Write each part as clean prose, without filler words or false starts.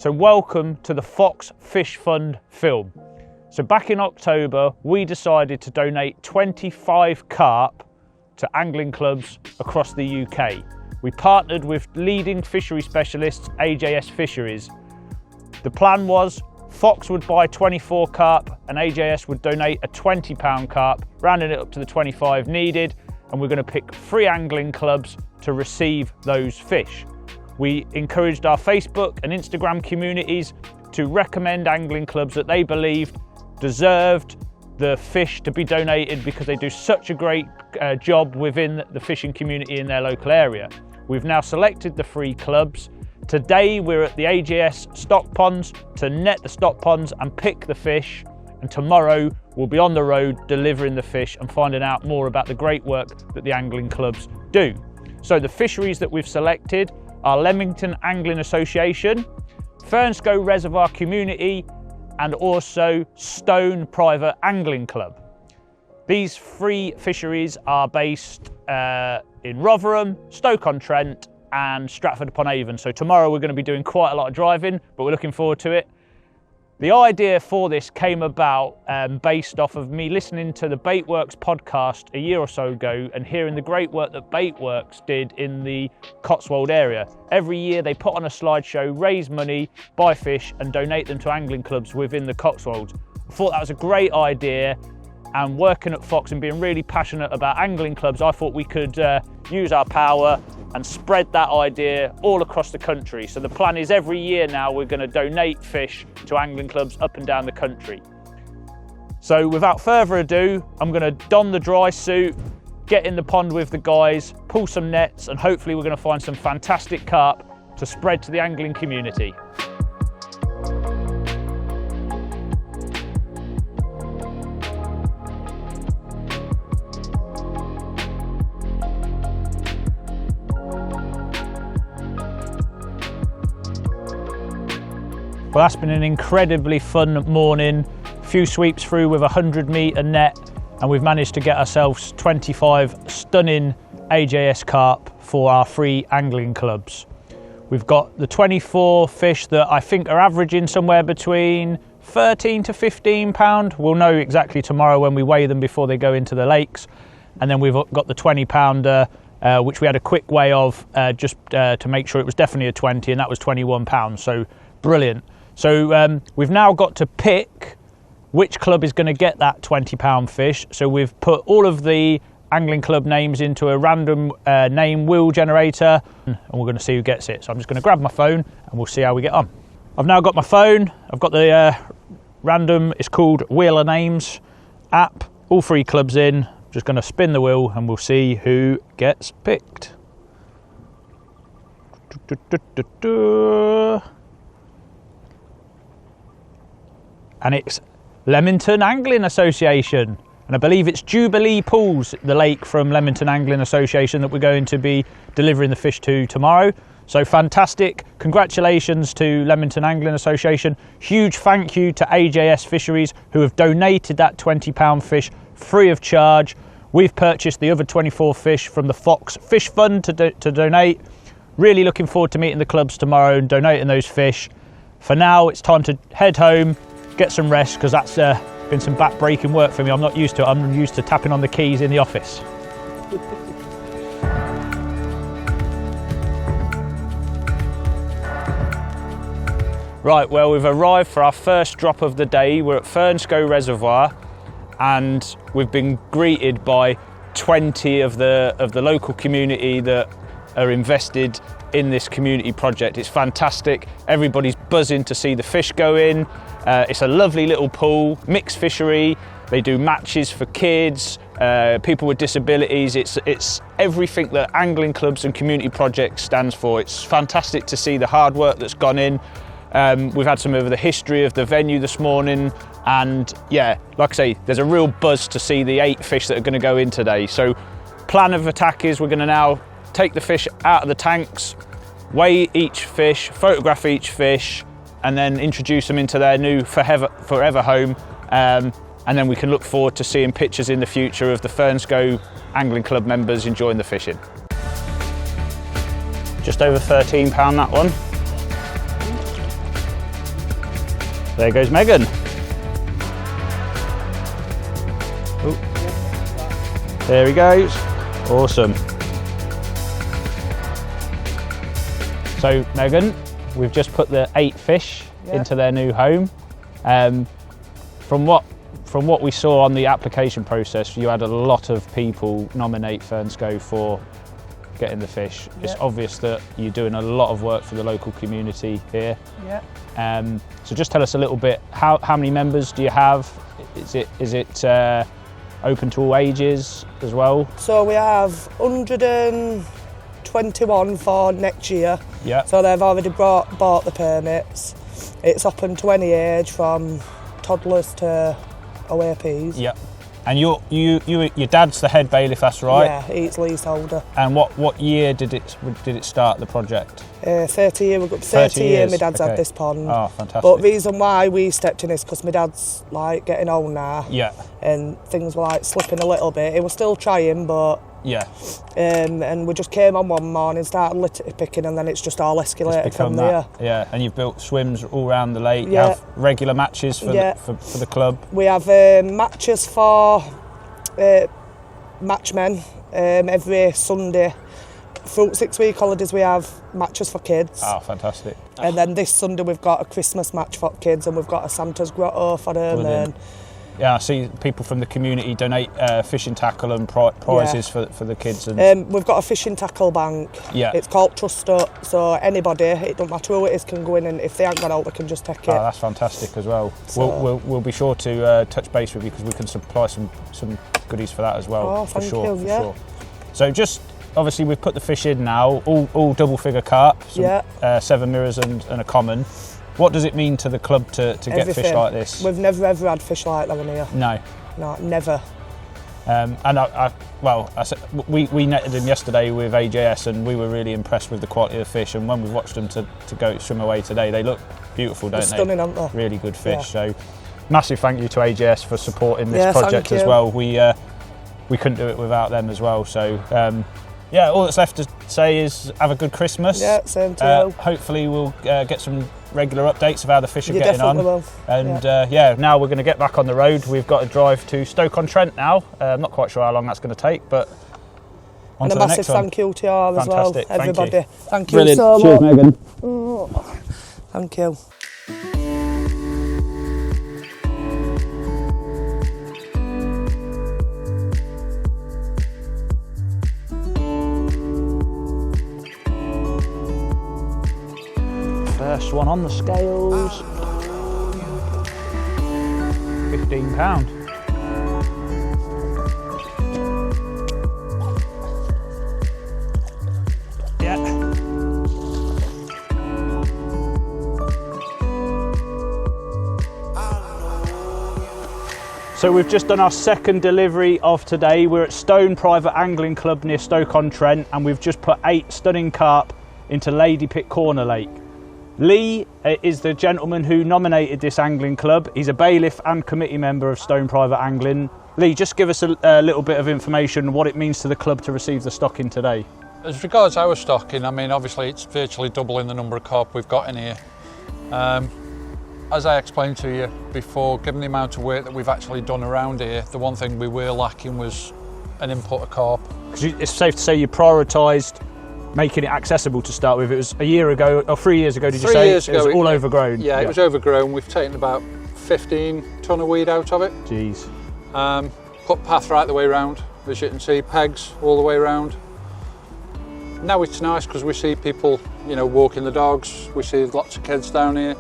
So welcome to the Fox Fish Fund film. So back in October, we decided to donate 25 carp to angling clubs across the UK. We partnered with leading fishery specialists, AJS Fisheries. The plan was Fox would buy 24 carp and AJS would donate a £20 carp, rounding it up to the 25 needed, and we're going to pick 3 angling clubs to receive those fish. We encouraged our Facebook and Instagram communities to recommend angling clubs that they believed deserved the fish to be donated because they do such a great job within the fishing community in their local area. We've now selected the 3 clubs. Today we're at the AJS stock ponds to net the stock ponds and pick the fish, and tomorrow we'll be on the road delivering the fish and finding out more about the great work that the angling clubs do. So the fisheries that we've selected are Leamington Angling Association, Fernscoe Reservoir Community, and also Stone Private Angling Club. These 3 fisheries are based in Rotherham, Stoke-on-Trent and Stratford-upon-Avon. So tomorrow we're going to be doing quite a lot of driving, but we're looking forward to it. The idea for this came about based off of me listening to the Baitworks podcast a year or so ago and hearing the great work that Baitworks did in the Cotswold area. Every year they put on a slideshow, raise money, buy fish and donate them to angling clubs within the Cotswolds. I thought that was a great idea, and working at Fox and being really passionate about angling clubs, I thought we could use our power and spread that idea all across the country. So the plan is every year now we're going to donate fish to angling clubs up and down the country. So without further ado, I'm going to don the dry suit, get in the pond with the guys, pull some nets, and hopefully we're going to find some fantastic carp to spread to the angling community. Well, that's been an incredibly fun morning. A few sweeps through with a 100-metre net, and we've managed to get ourselves 25 stunning AJS carp for our 3 angling clubs. We've got the 24 fish that I think are averaging somewhere between 13 to 15 pound. We'll know exactly tomorrow when we weigh them before they go into the lakes. And then we've got the 20 pounder, which we had a quick weigh of just to make sure it was definitely a 20, and that was 21 pounds. So brilliant. So we've now got to pick which club is going to get that £20 fish. So we've put all of the angling club names into a random name wheel generator, and we're going to see who gets it. So I'm just going to grab my phone and we'll see how we get on. I've now got my phone. I've got the random, it's called Wheel of Names app. All 3 clubs in. Just going to spin the wheel and we'll see who gets picked. And it's Leamington Angling Association, and I believe it's Jubilee Pools, the lake from Leamington Angling Association, that we're going to be delivering the fish to tomorrow. So fantastic, congratulations to Leamington Angling Association. Huge thank you to AJS Fisheries, who have donated that £20 fish free of charge. We've purchased the other 24 fish from the Fox Fish Fund to donate. Really looking forward to meeting the clubs tomorrow and donating those fish. For now, it's time to head home, get some rest, because that's been some back-breaking work for me. I'm not used to it. I'm used to tapping on the keys in the office. Right, well, we've arrived for our first drop of the day. We're at Fernscoe Reservoir, and we've been greeted by 20 of the local community that are invested in this community project. It's fantastic. Everybody's buzzing to see the fish go in. It's a lovely little pool, mixed fishery. They do matches for kids, people with disabilities. It's everything that angling clubs and community projects stands for. It's fantastic to see the hard work that's gone in. We've had some of the history of the venue this morning, and yeah, like I say, there's a real buzz to see the 8 fish that are going to go in today. So plan of attack is we're going to now take the fish out of the tanks, weigh each fish, photograph each fish, and then introduce them into their new forever home. And then we can look forward to seeing pictures in the future of the Fernscoe Angling Club members enjoying the fishing. Just over £13 that one. There goes Megan. Ooh. There he goes. Awesome. So Megan, we've just put the 8 fish into their new home. From what we saw on the application process, you had a lot of people nominate Fernscoe for getting the fish. It's obvious that you're doing a lot of work for the local community here. So just tell us a little bit, how many members do you have? Is it open to all ages as well? So we have 121 for next year. Yeah. So they've already bought the permits. It's open to any age, from toddlers to OAPs. Yeah. And your dad's the head bailiff, that's right? Yeah, he's leaseholder. And what year did it start, the project? 30 years. 30 years my dad's had this pond. Oh, fantastic. But the reason why we stepped in is because my dad's like getting old now. Yeah. And things were like slipping a little bit. He was still trying, but yeah. And we just came on one morning, started litter picking, and then it's just all escalated from there. Yeah, and you've built swims all around the lake. You have regular matches for the club. We have matches for matchmen every Sunday. Through 6-week holidays we have matches for kids. Oh, fantastic. And then this Sunday we've got a Christmas match for kids, and we've got a Santa's grotto for them. And yeah, I see people from the community donate fishing tackle and prizes for the kids. And we've got a fishing tackle bank. Yeah. It's called Trust Up, so anybody, it don't matter who it is, can go in, and if they haven't got out, they can just take it. Oh, that's fantastic as well. So we'll be sure to touch base with you, because we can supply some goodies for that as well. Oh, for thank sure. you. For sure. So just obviously we've put the fish in now, all double figure carp, 7 mirrors and a common. What does it mean to the club to get fish like this? We've never ever had fish like that in here. No. No, never. And we netted them yesterday with AJS, and we were really impressed with the quality of the fish. And when we watched them to go swim away today, they look beautiful, don't they? Stunning, aren't they? Really good fish. So massive thank you to AJS for supporting this project as well. We couldn't do it without them as well. So all that's left to say is have a good Christmas. Yeah, same to you. Hopefully we'll get some regular updates of how the fish are getting on. Will. And now we're going to get back on the road. We've got to drive to Stoke-on-Trent now. I'm not quite sure how long that's going to take, but on and to a the massive next one. thank you to you all as well, everybody. Thank you Brilliant. so much. Cheers, Megan. Thank you. First one on the scales, £15. Yeah. So we've just done our second delivery of today. We're at Stone Private Angling Club near Stoke-on-Trent, and we've just put 8 stunning carp into Lady Pit Corner Lake. Lee is the gentleman who nominated this angling club. He's a bailiff and committee member of Stone Private Angling. Lee, just give us a little bit of information, what it means to the club to receive the stocking today. As regards our stocking, I mean, obviously it's virtually doubling the number of carp we've got in here. As I explained to you before, given the amount of work that we've actually done around here, the one thing we were lacking was an input of carp. It's safe to say you prioritised making it accessible to start with. It was a year ago, or 3 years ago, did you say? 3 years ago. It was all overgrown. Yeah, it was overgrown. We've taken about 15 tonne of weed out of it. Jeez. Put path right the way around, as you can see, pegs all the way around. Now it's nice because we see people, you know, walking the dogs. We see lots of kids down here.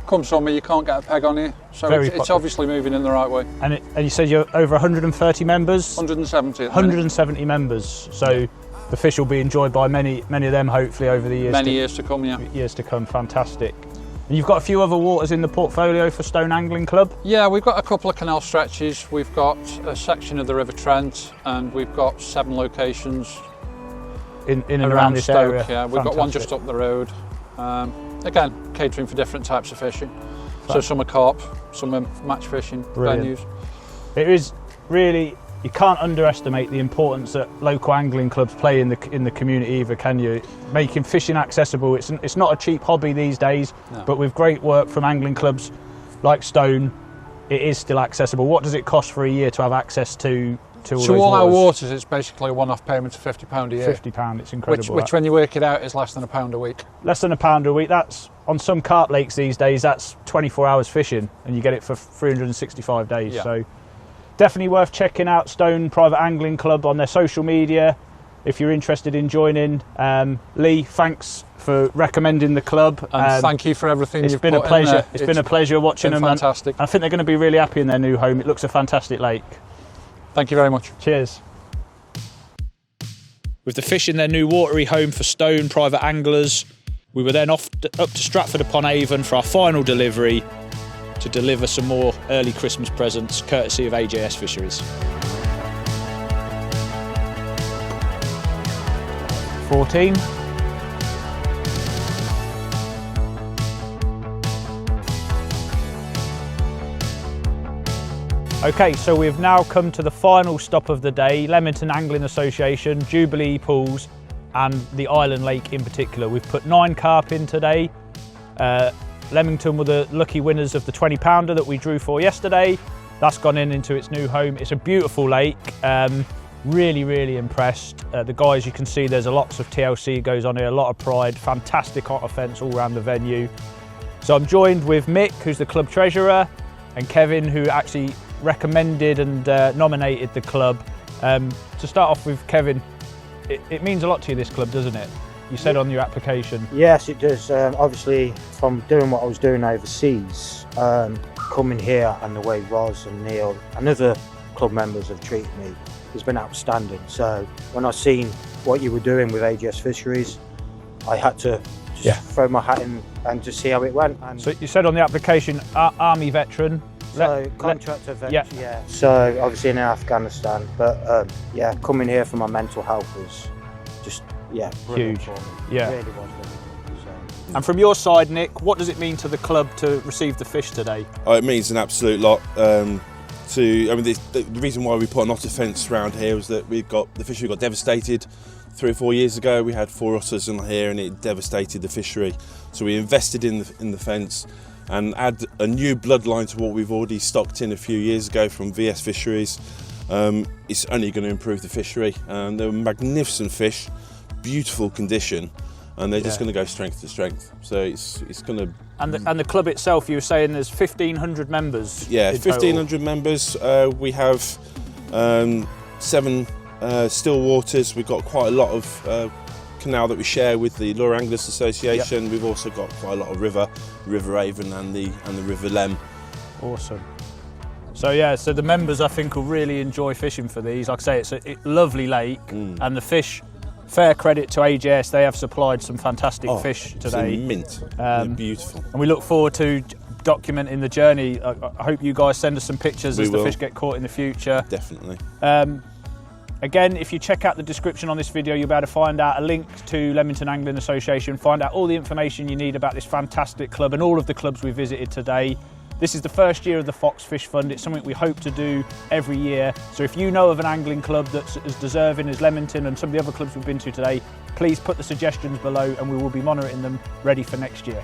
Come summer, you can't get a peg on here, so it's obviously moving in the right way. And you said you're over 130 members? 170. 170 members. So the fish will be enjoyed by many of them, hopefully, over the years. Many years to come, yeah. Years to come, fantastic. And you've got a few other waters in the portfolio for Stone Angling Club? Yeah, we've got a couple of canal stretches. We've got a section of the River Trent, and we've got 7 locations in and around this Stoke, area. Yeah, we've got one just up the road. Again, catering for different types of fishing. So some are carp, some are match fishing venues. It is really, you can't underestimate the importance that local angling clubs play in the community either, can you? Making fishing accessible, it's not a cheap hobby these days, but with great work from angling clubs like Stone, it is still accessible. What does it cost for a year to have access to all those all our waters? waters, it's basically a one-off payment of £50 a year. £50, it's incredible. Which when you work it out, is less than £1 a week. Less than £1 a week. That's on some carp lakes these days. That's 24 hours fishing, and you get it for 365 days. Yeah. So definitely worth checking out Stone Private Angling Club on their social media if you're interested in joining. Lee, thanks for recommending the club. And thank you for everything It's you've been a put in pleasure. there. It's been a pleasure watching been them. fantastic. And I think they're going to be really happy in their new home. It looks a fantastic lake. Thank you very much. Cheers. With the fish in their new watery home for Stone Private Anglers, we were then up to Stratford-upon-Avon for our final delivery to deliver some more early Christmas presents courtesy of AJS Fisheries. 14. Okay, so we've now come to the final stop of the day, Leamington Angling Association, Jubilee Pools and the Island Lake in particular. We've put 9 carp in today. Leamington were the lucky winners of the 20-pounder that we drew for yesterday. That's gone into its new home. It's a beautiful lake. Really, really impressed. The guys, you can see there's lots of TLC goes on here, a lot of pride, fantastic otter fence all around the venue. So I'm joined with Mick, who's the club treasurer, and Kevin, who actually recommended and nominated the club. To start off with, Kevin, it means a lot to you, this club, doesn't it? You said on your application. Yes, it does. Obviously, from doing what I was doing overseas, coming here and the way Roz and Neil and other club members have treated me has been outstanding. So when I seen what you were doing with AJS Fisheries, I had to just throw my hat in and just see how it went. And So you said on the application, Army veteran. so contractor vet, yeah. So obviously in Afghanistan, but yeah, coming here for my mental health was just brilliant Huge. for me. Yeah. It really was really good. So. And from your side, Nick, what does it mean to the club to receive the fish today? Oh, it means an absolute lot. The reason why we put an otter fence around here was that the fishery got devastated 3 or 4 years ago. We had 4 otters in here and it devastated the fishery. So we invested in the fence and add a new bloodline to what we've already stocked in a few years ago from VS Fisheries. It's only going to improve the fishery. They're magnificent fish, beautiful condition, and they're just going to go strength to strength. So it's going to. And the club itself, you were saying there's 1,500 members. Yeah, in total. 1,500 members. We have 7 still waters. We've got quite a lot of canal that we share with the Lure Anglers Association. We've also got quite a lot of River Avon and the River Lem. Awesome. So yeah, so the members I think will really enjoy fishing for these. Like I say, it's a lovely lake, and the fish. Fair credit to AJS, they have supplied some fantastic fish today. It's a mint. They're beautiful. And we look forward to documenting the journey. I hope you guys send us some pictures as the fish get caught in the future. Definitely. Again, if you check out the description on this video, you'll be able to find out a link to Leamington Angling Association, find out all the information you need about this fantastic club and all of the clubs we visited today. This is the first year of the Fox Fish Fund. It's something we hope to do every year. So if you know of an angling club that's as deserving as Leamington and some of the other clubs we've been to today, please put the suggestions below and we will be monitoring them ready for next year.